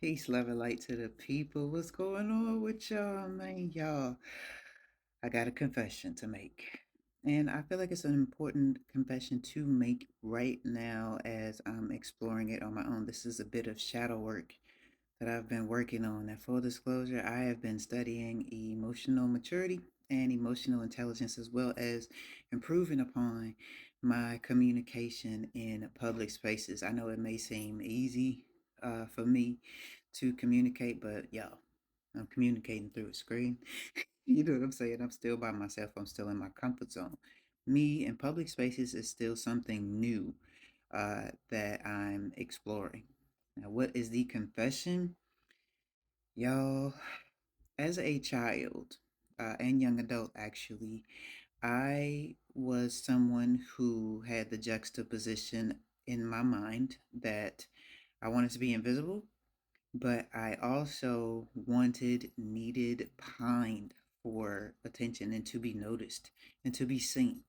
Peace, love, and light to the people. What's going on with y'all, man? Y'all, I got a confession to make. And I feel like it's an important confession to make right now as I'm exploring it on my own. This is a bit of shadow work that I've been working on. And full disclosure, I have been studying emotional maturity and emotional intelligence, as well as improving upon my communication in public spaces. I know it may seem easy for me to communicate, but y'all, I'm communicating through a screen. You know what I'm saying? I'm still by myself. I'm still in my comfort zone. Me in public spaces is still something new that I'm exploring. Now, what is the confession? Y'all, as a child and young adult, actually, I was someone who had the juxtaposition in my mind that I wanted to be invisible, but I also needed, pined for attention and to be noticed and to be seen.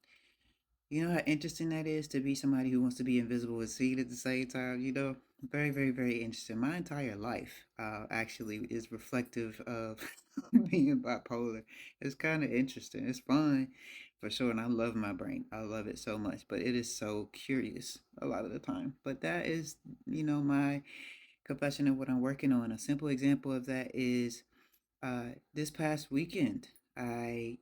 You know how interesting that is to be somebody who wants to be invisible and seen at the same time, you know? Very, very, very interesting. My entire life actually is reflective of being bipolar. It's kind of interesting. It's fun for sure. And I love my brain. I love it so much, but it is so curious a lot of the time. But that is, my confession of what I'm working on. A simple example of that is this past weekend. I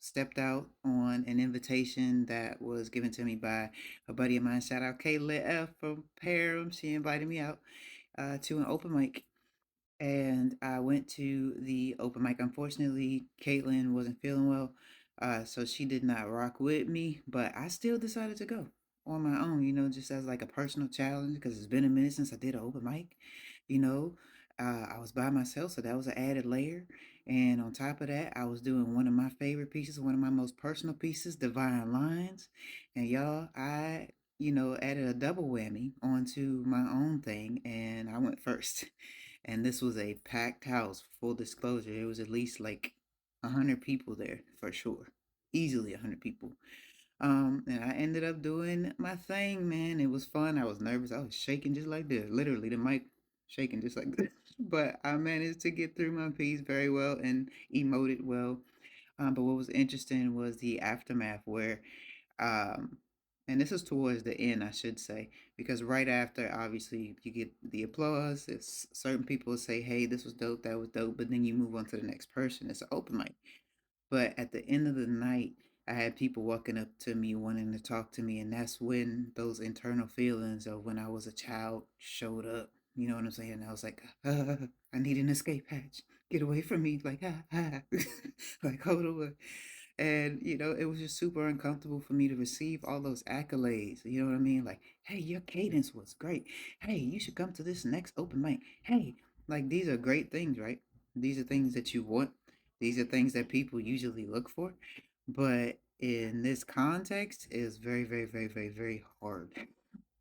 stepped out on an invitation that was given to me by a buddy of mine. Shout out Kayla F from Param. She invited me out to an open mic. And I went to the open mic. Unfortunately, Caitlin wasn't feeling well, so she did not rock with me, but I still decided to go on my own, just as like a personal challenge because it's been a minute since I did an open mic. You know, I was by myself, so that was an added layer. And on top of that, I was doing one of my favorite pieces, one of my most personal pieces, Divine Lines. And y'all, added a double whammy onto my own thing, and I went first. And this was a packed house. Full disclosure, it was at least like 100 people there for sure, easily 100 people. And I ended up doing my thing, man. It was fun. I was nervous. I was shaking just like this, literally the mic shaking just like this. But I managed to get through my piece very well and emoted well. But what was interesting was the aftermath where um, and this is towards the end, I should say, because right after, obviously, you get the applause. It's certain people say, "Hey, this was dope, that was dope," but then you move on to the next person. It's an open mic. But at the end of the night, I had people walking up to me wanting to talk to me, and that's when those internal feelings of when I was a child showed up. You know what I'm saying? I was like, I need an escape hatch. Get away from me. Like, like, hold on. And, it was just super uncomfortable for me to receive all those accolades. You know what I mean? Like, hey, your cadence was great. Hey, you should come to this next open mic. Hey, like, these are great things, right? These are things that you want. These are things that people usually look for. But in this context, it's very, very, very, very, very hard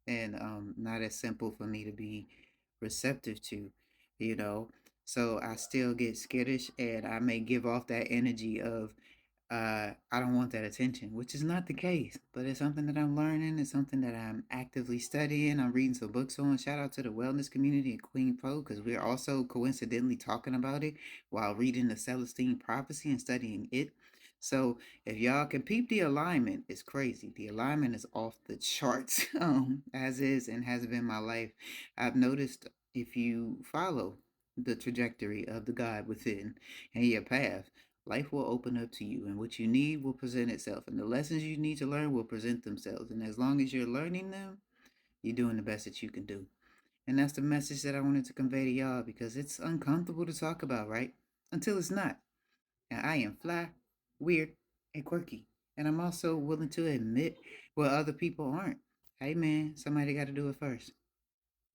and not as simple for me to be receptive to, you know. So I still get skittish and I may give off that energy of I don't want that attention, which is not the case, but it's something that I'm learning. It's something that I'm actively studying. I'm reading some books on. Shout out to the wellness community at Queen Po because we're also coincidentally talking about it while reading the Celestine Prophecy and studying it. So if y'all can peep the alignment, it's crazy. The alignment is off the charts, as is and has been my life. I've noticed if you follow the trajectory of the God within and your path, life will open up to you, and what you need will present itself, and the lessons you need to learn will present themselves. And as long as you're learning them, you're doing the best that you can do. And that's the message that I wanted to convey to y'all because it's uncomfortable to talk about, right? Until it's not. And I am fly, weird, and quirky. And I'm also willing to admit what other people aren't. Hey man, somebody got to do it first.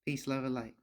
Peace, love, and light.